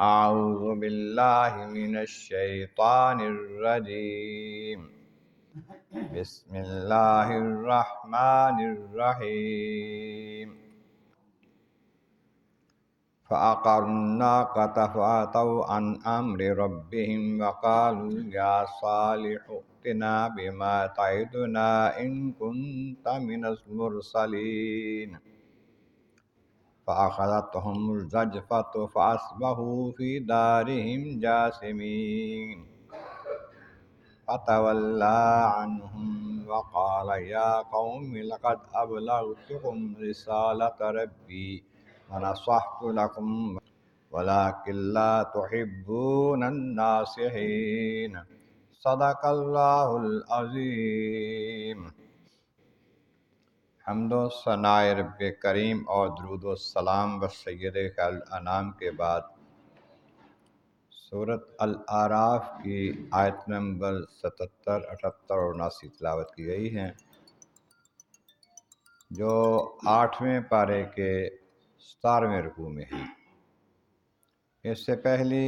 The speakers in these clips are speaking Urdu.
اعوذ باللہ من الشیطان الرجیم بسم اللہ الرحمن الرحیم فعقروا الناقة فعتوا عن أمر ربهم وقالوا يا صالح ائتنا بما تعدنا إن كنت من المرسلين فأخذتهم الرجفة فأصبحوا في دارهم جاثمين فتولى عنهم وقال يا قوم لقد أبلغتكم رسالة ربي ونصحت لكم ولكن لا تحبون الناصحين صدق اللہ العظیم۔ حمد و ثناء رب کریم اور درود و سلام و سید خیر الانام کے بعد سورۃ الاعراف کی آیت نمبر 77، 78 اور 79 تلاوت کی گئی ہیں، جو 8ویں پارے کے 17ویں رکوع میں ہیں۔ اس سے پہلی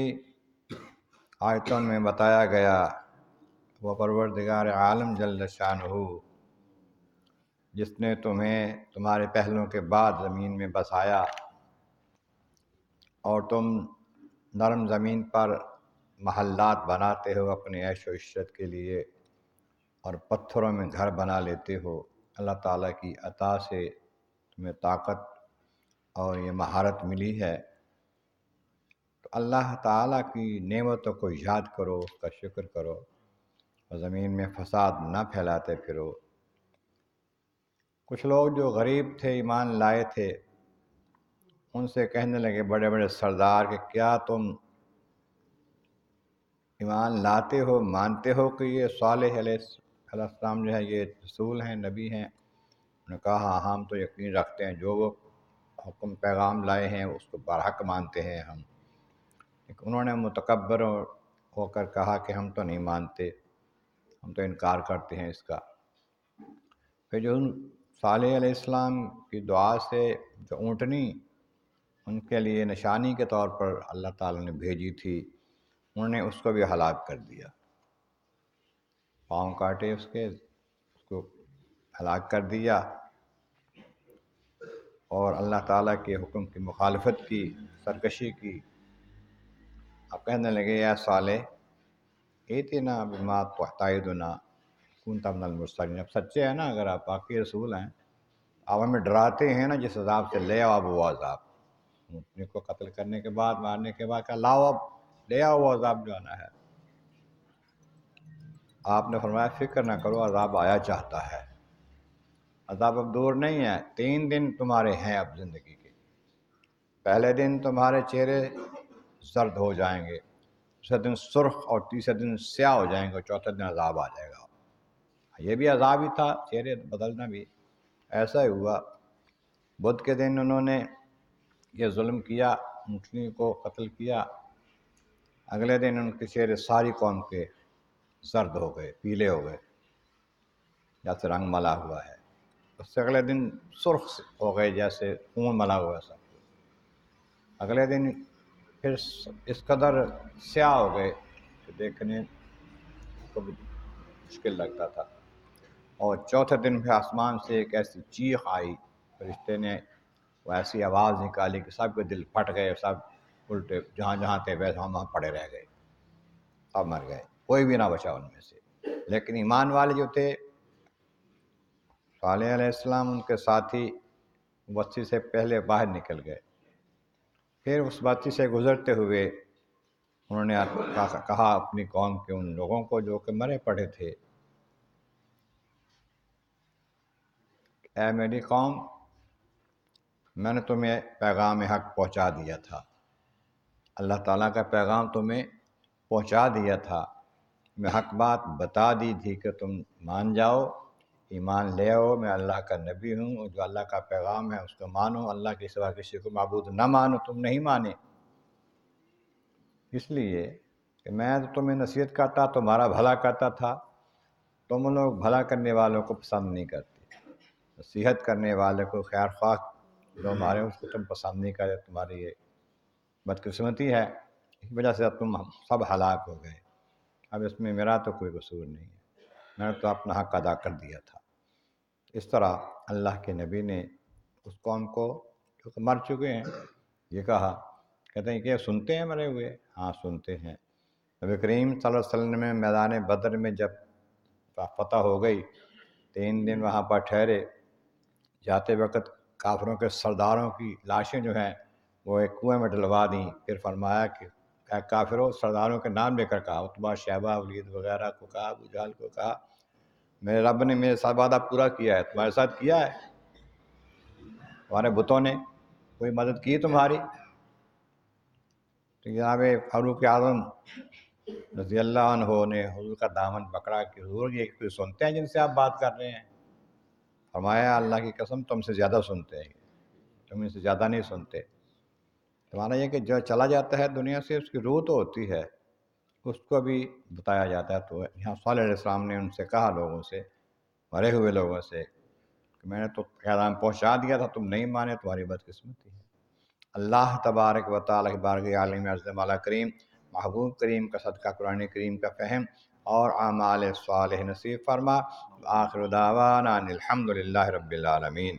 آیتوں میں بتایا گیا وہ پروردگار عالم جل شانہ جس نے تمہیں تمہارے پہلوں کے بعد زمین میں بسایا اور تم نرم زمین پر محلات بناتے ہو اپنے عیش و عشرت کے لیے اور پتھروں میں گھر بنا لیتے ہو۔ اللہ تعالیٰ کی عطا سے تمہیں طاقت اور یہ مہارت ملی ہے، تو اللہ تعالیٰ کی نعمتوں کو یاد کرو، اس کا شکر کرو اور زمین میں فساد نہ پھیلاتے پھرو۔ کچھ لوگ جو غریب تھے، ایمان لائے تھے، ان سے کہنے لگے بڑے بڑے سردار کہ کیا تم ایمان لاتے ہو، مانتے ہو کہ یہ صالح علیہ السلام جو ہے یہ رسول ہیں، نبی ہیں؟ انہوں نے کہا ہاں ہم تو یقین رکھتے ہیں، جو وہ حکم پیغام لائے ہیں اس کو برحق مانتے ہیں ہم۔ لیکن انہوں نے متکبر ہو کر کہا کہ ہم تو نہیں مانتے، ہم تو انکار کرتے ہیں اس کا۔ پھر جو صالح علیہ السلام کی دعا سے جو اونٹنی ان کے لیے نشانی کے طور پر اللہ تعالیٰ نے بھیجی تھی، انہوں نے اس کو بھی ہلاک کر دیا، پاؤں کاٹے اس کو ہلاک کر دیا اور اللہ تعالیٰ کے حکم کی مخالفت کی، سرکشی کی۔ اب کہنے لگے یا صالح ائتنا بما تعدنا کنت من المرسلین، اب سچے ہیں نا، اگر آپ واقعی رسول ہیں، آپ ہمیں ڈراتے ہیں نا جس عذاب سے، لے آؤ اب وہ عذاب، اونٹنی کو قتل کرنے کے بعد، مارنے کے بعد کہا لاؤ اب لے آؤ وہ عذاب جو آنا ہے۔ آپ نے فرمایا فکر نہ کرو، عذاب آیا چاہتا ہے، عذاب اب دور نہیں ہے، 3 دن تمہارے ہیں اب زندگی کے۔ پہلے دن تمہارے چہرے زرد ہو جائیں گے، دوسرے دن سرخ اور تیسرے دن سیاہ ہو جائیں گے اور چوتھے دن عذاب آ جائے گا۔ یہ بھی عذاب ہی تھا، چہرے بدلنا بھی ایسا ہی ہوا۔ بدھ کے دن انہوں نے یہ ظلم کیا، اونٹنی کو قتل کیا، اگلے دن ان کے چہرے ساری قوم کے زرد ہو گئے، پیلے ہو گئے جیسے رنگ ملا ہوا ہے، اس سے اگلے دن سرخ ہو گئے جیسے خون ملا ہوا ہے سب، اگلے دن پھر اس قدر سیاہ ہو گئے کہ دیکھنے کو بھی مشکل لگتا تھا، اور چوتھے دن پھر آسمان سے ایک ایسی چیخ آئی، فرشتے نے وہ ایسی آواز نکالی کہ سب کے دل پھٹ گئے، سب الٹے جہاں جہاں تھے ویسے وہاں پڑے رہ گئے، سب مر گئے، کوئی بھی نہ بچا ان میں سے۔ لیکن ایمان والے جو تھے، صالح علیہ السلام ان کے ساتھی بستی سے پہلے باہر نکل گئے، پھر اس بستی سے گزرتے ہوئے انہوں نے کہا اپنی قوم کے ان لوگوں کو جو کہ مرے پڑے تھے، اے میری قوم، میں نے تمہیں پیغام حق پہنچا دیا تھا، اللہ تعالیٰ کا پیغام تمہیں پہنچا دیا تھا، میں حق بات بتا دی تھی کہ تم مان جاؤ، ایمان لے آؤ، میں اللہ کا نبی ہوں، اور جو اللہ کا پیغام ہے اس کو مانو، اللہ کے سوا کسی کو معبود نہ مانو۔ تم نہیں مانے، اس لیے کہ میں تمہیں نصیحت کرتا، تمہارا بھلا کرتا تھا، تم لوگ بھلا کرنے والوں کو پسند نہیں کرتے، نصیحت کرنے والے کو، خیر خواہ جو ہمارے اس کو تم پسند نہیں کرتے، تمہاری یہ بدقسمتی ہے۔ اس وجہ سے اب تم سب ہلاک ہو گئے، اب اس میں میرا تو کوئی قصور نہیں ہے، میں نے تو اپنا حق ادا کر دیا تھا۔ اس طرح اللہ کے نبی نے اس قوم کو جو کہ مر چکے ہیں یہ کہا، کہتے ہیں کہ سنتے ہیں مرے ہوئے؟ ہاں سنتے ہیں۔ نبی کریم صلی اللہ علیہ وسلم میں میدان بدر میں جب فتح ہو گئی، 3 دن وہاں پر ٹھہرے، جاتے وقت کافروں کے سرداروں کی لاشیں جو ہیں وہ ایک کنویں میں ڈلوا دیں، پھر فرمایا کہ اے کافروں، سرداروں کے نام لے کر کہا، عتبہ، شیبہ، ولید وغیرہ کو کہا، ابو جہل کو کہا، میرے رب نے میرے ساتھ وعدہ پورا کیا ہے، تمہارے ساتھ کیا ہے؟ تمہارے بتوں نے کوئی مدد کی تمہاری؟ تو جناب فاروق اعظم رضی اللہ عنہ نے حضور کا دامن پکڑا کہ حضور یہ کوئی سنتے ہیں جن سے آپ بات کر رہے ہیں؟ فرمایا اللہ کی قسم تم سے زیادہ سنتے ہیں، تم ان سے زیادہ نہیں سنتے۔ تمہارا یہ کہ جو چلا جاتا ہے دنیا سے اس کی روح تو ہوتی ہے، اس کو بھی بتایا جاتا ہے۔ تو یہاں صالح علیہ السلام نے ان سے کہا، لوگوں سے، مرے ہوئے لوگوں سے، کہ میں نے تو پیغام پہنچا دیا تھا، تم نہیں مانے، تمہاری بدقسمتی ہے۔ اللہ تبارک و تعالیٰ کی بارگاہ عالم عظم والا کریم، محبوب کریم کا صدقہ قرآن کریم کا فہم اور اعمال صالح نصیب فرما۔ آخر دعوانا ان الحمد للہ رب العالمین۔